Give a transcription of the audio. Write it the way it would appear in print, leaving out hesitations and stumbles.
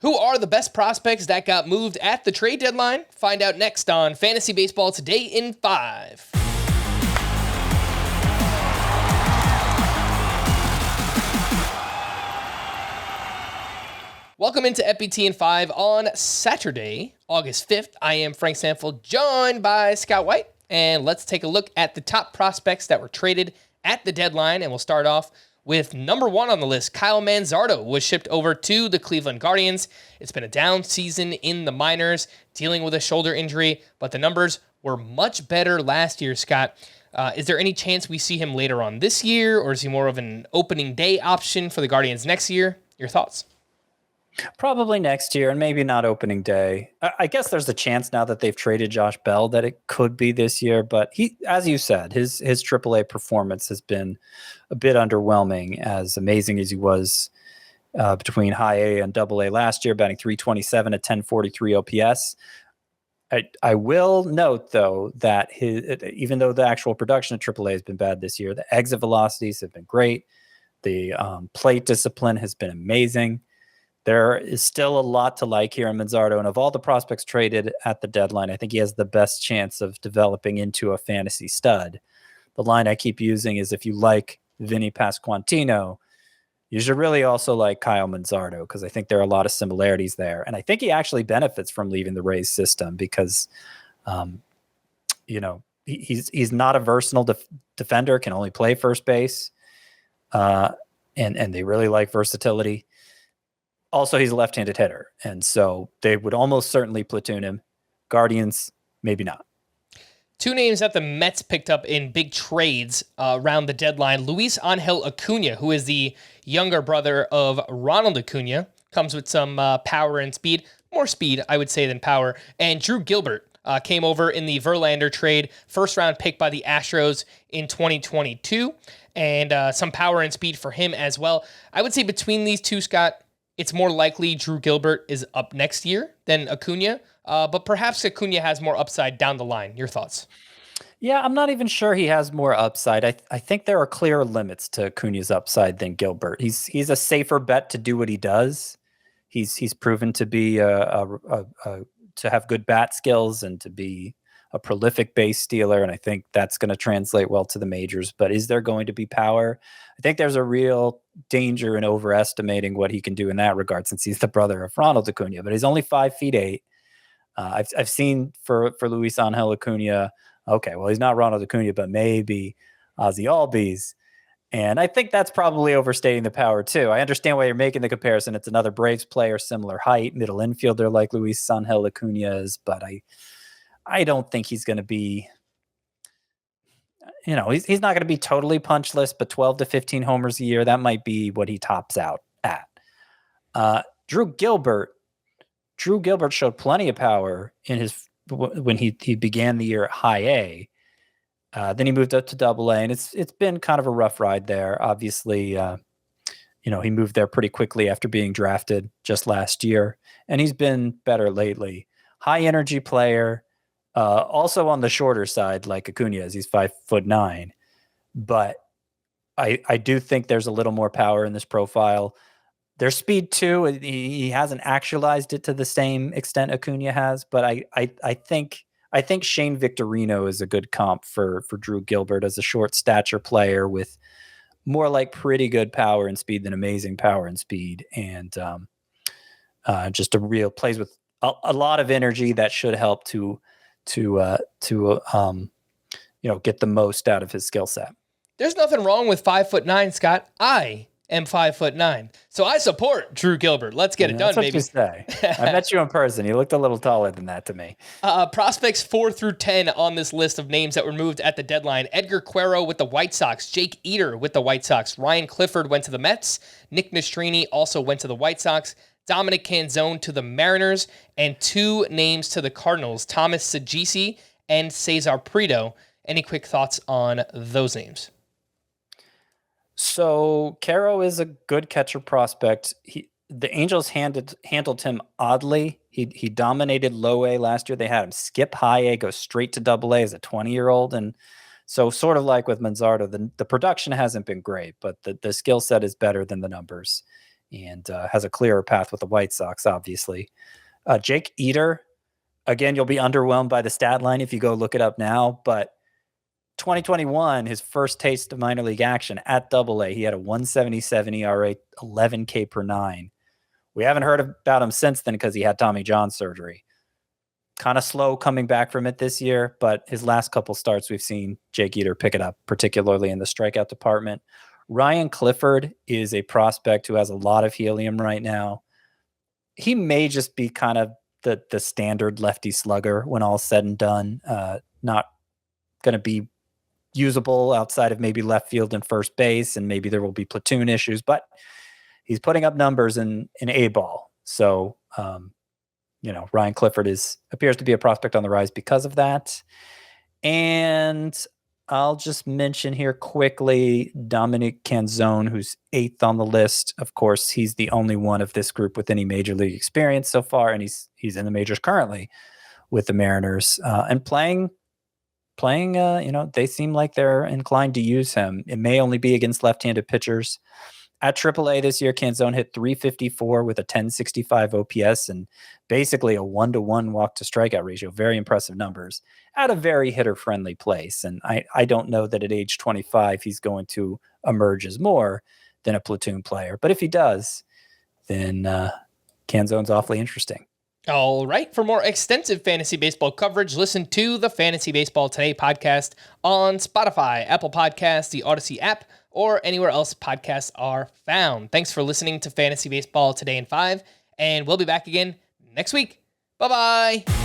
Who are the best prospects that got moved at the trade deadline? Find out next on Fantasy Baseball Today in 5. Welcome into FBT in 5 on Saturday, August 5th. I am Frank Sanford, joined by Scott White, and let's take a look at the top prospects that were traded at the deadline, and we'll start off with number 1 on the list. Kyle Manzardo was shipped over to the Cleveland Guardians. It's been a down season in the minors, dealing with a shoulder injury, but the numbers were much better last year, Scott. Is there any chance we see him later on this year, or is he more of an opening day option for the Guardians next year? Your thoughts? Probably next year, and maybe not opening day. I guess there's a chance now that they've traded Josh Bell that it could be this year, but he, as you said, his AAA performance has been a bit underwhelming, as amazing as he was between high A and double A last year, batting .327 at 1043 OPS. I will note, though, that even though the actual production of AAA has been bad this year, the exit velocities have been great. The plate discipline has been amazing. There is still a lot to like here in Manzardo, and of all the prospects traded at the deadline, I think he has the best chance of developing into a fantasy stud. The line I keep using is, if you like Vinny Pasquantino, you should really also like Kyle Manzardo, because I think there are a lot of similarities there. And I think he actually benefits from leaving the Rays system because, he's not a versatile defender, can only play first base, and they really like versatility. Also, he's a left-handed hitter, and so they would almost certainly platoon him. Guardians, maybe not. 2 names that the Mets picked up in big trades around the deadline. Luisangel Acuña, who is the younger brother of Ronald Acuña, comes with some power and speed. More speed, I would say, than power. And Drew Gilbert came over in the Verlander trade, first-round pick by the Astros in 2022, and some power and speed for him as well. I would say between these two, Scott, it's more likely Drew Gilbert is up next year than Acuña, but perhaps Acuña has more upside down the line. Your thoughts? Yeah, I'm not even sure he has more upside. I think there are clearer limits to Acuña's upside than Gilbert. He's a safer bet to do what he does. He's proven to be to have good bat skills and to be a prolific base stealer, and I think that's going to translate well to the majors. But is there going to be power? I think there's a real danger in overestimating what he can do in that regard, since he's the brother of Ronald Acuña, but he's only 5'8". I've seen for Luisangel Acuña, okay, well, he's not Ronald Acuña, but maybe Ozzy Albies. And I think that's probably overstating the power too. I understand why you're making the comparison. It's another Braves player, similar height, middle infielder like Luisangel Acuña is, but I don't think he's going to be, he's not going to be totally punchless, but 12 to 15 homers a year, that might be what he tops out at. Drew Gilbert showed plenty of power in when he began the year at high A. Then he moved up to double A, and it's been kind of a rough ride there. Obviously, he moved there pretty quickly after being drafted just last year, and he's been better lately. High energy player. Also on the shorter side, like Acuña is, he's 5'9", but I do think there's a little more power in this profile. There's speed too. He hasn't actualized it to the same extent Acuña has, but I think Shane Victorino is a good comp for Drew Gilbert as a short stature player with more like pretty good power and speed than amazing power and speed, and just a real plays with a lot of energy that should help to get the most out of his skill set. There's nothing wrong with 5'9", Scott. I am 5'9", so I support Drew Gilbert. Let's get it done, baby. That's what you say. I met you in person. You looked a little taller than that to me. Prospects 4 through 10 on this list of names that were moved at the deadline. Edgar Quero with the White Sox. Jake Eder with the White Sox. Ryan Clifford went to the Mets. Nick Nastrini also went to the White Sox. Dominic Canzone to the Mariners, and 2 names to the Cardinals, Thomas Saggese and Cesar Prieto. Any quick thoughts on those names? So Caro is a good catcher prospect. The Angels handled him oddly. He dominated low A last year. They had him skip high A, go straight to double A as a 20-year-old. And so sort of like with Manzardo, the production hasn't been great, but the skill set is better than the numbers. and has a clearer path with the White Sox, obviously. Jake Eder, again, you'll be underwhelmed by the stat line if you go look it up now, but 2021, his first taste of minor league action at Double-A, he had a 177 ERA, 11 K per nine. We haven't heard about him since then because he had Tommy John surgery. Kind of slow coming back from it this year, but his last couple starts, we've seen Jake Eder pick it up, particularly in the strikeout department. Ryan Clifford is a prospect who has a lot of helium right now. He may just be kind of the standard lefty slugger when all's said and done. Not going to be usable outside of maybe left field and first base, and maybe there will be platoon issues, but he's putting up numbers in A-ball. So, Ryan Clifford appears to be a prospect on the rise because of that. And I'll just mention here quickly Dominic Canzone, who's 8th on the list. Of course, he's the only one of this group with any major league experience so far, and he's in the majors currently with the Mariners and playing. They seem like they're inclined to use him. It may only be against left-handed pitchers. At AAA this year, Canzone hit .354 with a 1065 OPS and basically a 1-to-1 walk-to-strikeout ratio. Very impressive numbers at a very hitter-friendly place. And I don't know that at age 25 he's going to emerge as more than a platoon player. But if he does, then Canzone's awfully interesting. All right. For more extensive fantasy baseball coverage, listen to the Fantasy Baseball Today podcast on Spotify, Apple Podcasts, the Audacy app, or anywhere else podcasts are found. Thanks for listening to Fantasy Baseball Today in 5, and we'll be back again next week. Bye-bye.